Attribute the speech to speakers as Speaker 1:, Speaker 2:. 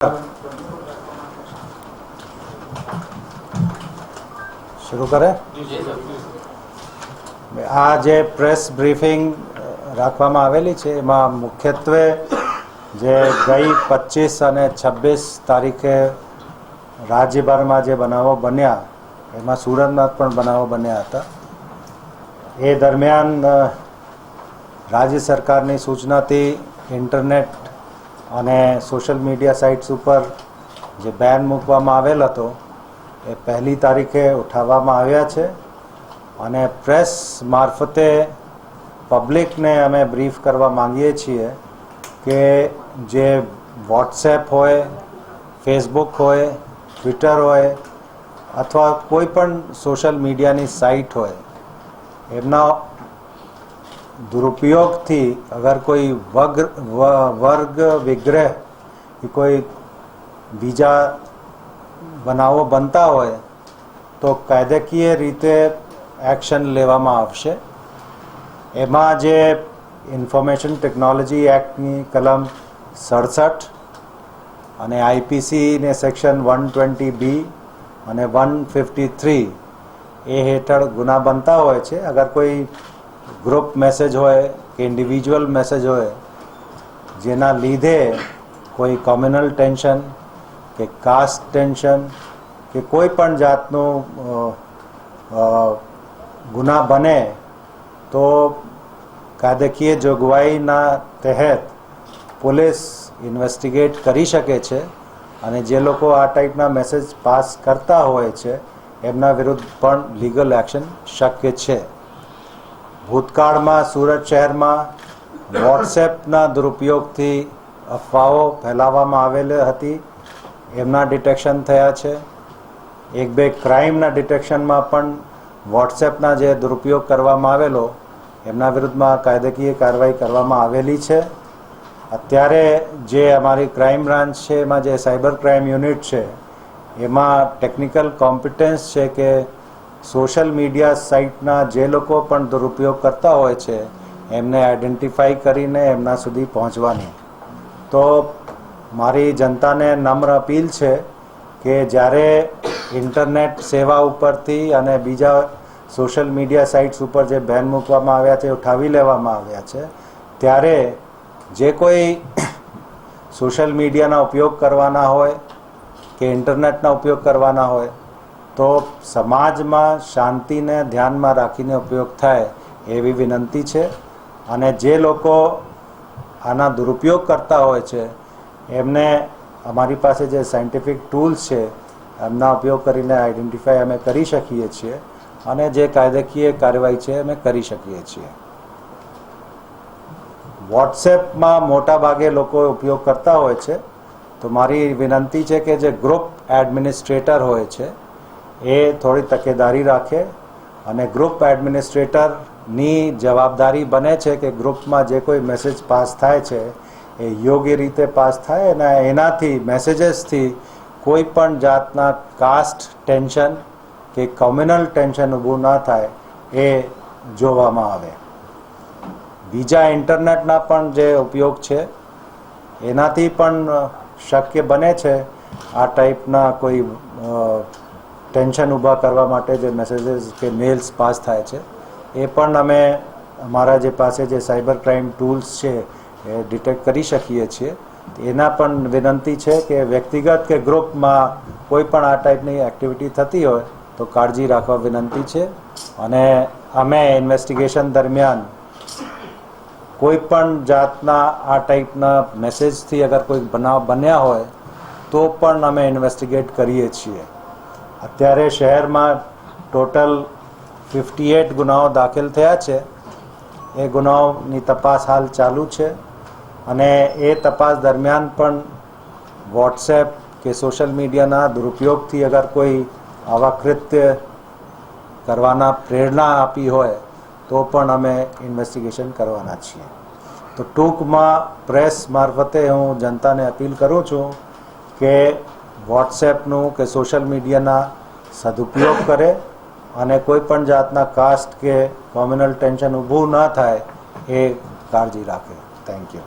Speaker 1: शुरू करें। આ જે પ્રેસ બ્રીફિંગ રાખવામાં આવેલી છે એમાં મુખ્યત્વે જે ગઈ 25 અને 26 તારીખે રાજ્યભરમાં જે બનાવો બન્યા એમાં સુરતમાં પણ બનાવો બન્યા હતા। એ દરમિયાન રાજ્ય સરકારની સૂચનાથી ઇન્ટરનેટ અને સોશિયલ મીડિયા સાઇટ્સ ઉપર જે બેન મૂકવામાં આવેલ હતો એ 1લી તારીખે ઉઠાવવામાં આવ્યા છે અને પ્રેસ મારફતે પબ્લિકને અમે બ્રીફ કરવા માંગીએ છીએ કે જે વોટ્સએપ હોય, ફેસબુક હોય, ટ્વિટર હોય અથવા કોઈ પણ સોશિયલ મીડિયાની સાઇટ હોય એમના દુરુપયોગથી અગર કોઈ વર્ગ વિગ્રહ કે કોઈ બીજા બનાવો બનતા હોય તો કાયદાકીય રીતે એક્શન લેવામાં આવશે। એમાં જે ઇન્ફોર્મેશન ટેકનોલોજી એક્ટની કલમ 67 અને આઈપીસીને સેક્શન 120B અને 153 એ હેઠળ ગુના બનતા હોય છે। અગર કોઈ ગ્રુપ મેસેજ હોય કે ઇન્ડિવિજ્યુઅલ મેસેજ હોય જેના લીધે કોઈ કોમ્યુનલ ટેન્શન કે કાસ્ટ ટેન્શન કે કોઈ પણ જાતનું ગુના બને તો કાયદાકીય જોગવાઈના તહેત પોલીસ ઇન્વેસ્ટિગેટ કરી શકે છે અને જે લોકો આ ટાઈપના મેસેજ પાસ કરતા હોય છે એમના વિરુદ્ધ પણ લીગલ એક્શન શક્ય છે। ભૂતકાળમાં સુરત શહેરમાં વોટ્સએપના દુરુપયોગથી અફવાઓ ફેલાવવામાં આવેલી હતી, એમના ડિટેક્શન થયા છે। 1-2 ક્રાઇમના ડિટેક્શનમાં પણ વોટ્સએપના જે દુરુપયોગ કરવામાં આવેલો એમના વિરુદ્ધમાં કાયદાકીય કાર્યવાહી કરવામાં આવેલી છે। અત્યારે જે અમારી ક્રાઇમ બ્રાન્ચ છે એમાં જે સાયબર ક્રાઇમ યુનિટ છે એમાં ટેકનિકલ કોમ્પિટન્સ છે કે સોશિયલ મીડિયા સાઇટના જે લોકો પણ દુરુપયોગ કરતા હોય છે એમને આઈડેન્ટિફાઈ કરીને એમના સુધી પહોંચવાની। તો મારી જનતાને નમ્ર અપીલ છે કે જ્યારે ઇન્ટરનેટ સેવા ઉપરથી અને બીજા સોશિયલ મીડિયા સાઇટ્સ ઉપર જે બેન મૂકવામાં આવ્યા છે ઉઠાવી લેવામાં આવ્યા છે ત્યારે જે કોઈ સોશિયલ મીડિયાના ઉપયોગ કરવાના હોય કે ઇન્ટરનેટના ઉપયોગ કરવાના હોય તો સમાજમાં શાંતિને ધ્યાનમાં રાખીને ઉપયોગ થાય એવી વિનંતી છે। અને જે લોકો આના દુરુપયોગ કરતા હોય છે એમને અમારી પાસે જે સાયન્ટિફિક ટૂલ્સ છે એમના ઉપયોગ કરીને આઈડેન્ટિફાઈ અમે કરી શકીએ છીએ અને જે કાયદાકીય કાર્યવાહી છે અમે કરી શકીએ છીએ। વોટ્સએપમાં મોટા ભાગે લોકો ઉપયોગ કરતા હોય છે તો મારી વિનંતી છે કે જે ગ્રુપ એડમિનિસ્ટ્રેટર હોય છે એ થોડી તકેદારી રાખે અને ગ્રુપ એડમિનિસ્ટ્રેટરની જવાબદારી બને છે કે ગ્રુપમાં જે કોઈ મેસેજ પાસ થાય છે એ યોગ્ય રીતે પાસ થાય અને એનાથી મેસેજીસથી કોઈ પણ જાતના કાસ્ટ ટેન્શન કે કોમ્યુનલ ટેન્શન ઊભું ના થાય એ જોવામાં આવે। બીજા ઇન્ટરનેટના પણ જે ઉપયોગ છે એનાથી પણ શક્ય બને છે આ ટાઈપના કોઈ ટેન્શન ઊભા કરવા માટે જે મેસેજીસ કે મેલ્સ પાસ થાય છે એ પણ અમે અમારા જે પાસે જે સાયબર ક્રાઇમ ટૂલ્સ છે એ ડિટેક્ટ કરી શકીએ છીએ। એના પણ વિનંતી છે કે વ્યક્તિગત કે ગ્રુપમાં કોઈ પણ આ ટાઈપની એક્ટિવિટી થતી હોય તો કાળજી રાખવા વિનંતી છે અને અમે ઇન્વેસ્ટિગેશન દરમિયાન કોઈ પણ જાતના આ ટાઈપના મેસેજથી અગર કોઈ બનાવ બન્યા હોય તો પણ અમે ઇન્વેસ્ટિગેટ કરીએ છીએ। અત્યારે શહેરમાં ટોટલ 58 ગુનાઓ દાખલ થયા છે। એ ગુનાઓની તપાસ હાલ ચાલુ છે અને એ તપાસ દરમિયાન પણ વોટ્સએપ કે સોશિયલ મીડિયાના દુરુપયોગથી અગર કોઈ આવા કૃત્ય કરવાના પ્રેરણા આપી હોય તો પણ અમે ઇન્વેસ્ટિગેશન કરવાના છીએ। તો ટૂંકમાં પ્રેસ મારફતે હું જનતાને અપીલ કરું છું કે વોટ્સએપનું કે સોશિયલ મીડિયાના સદુપયોગ કરે અને કોઈ પણ જાતના કાસ્ટ કે કોમ્યુનલ ટેન્શન ઊભું ન થાય એ કાળજી રાખે। Thank you.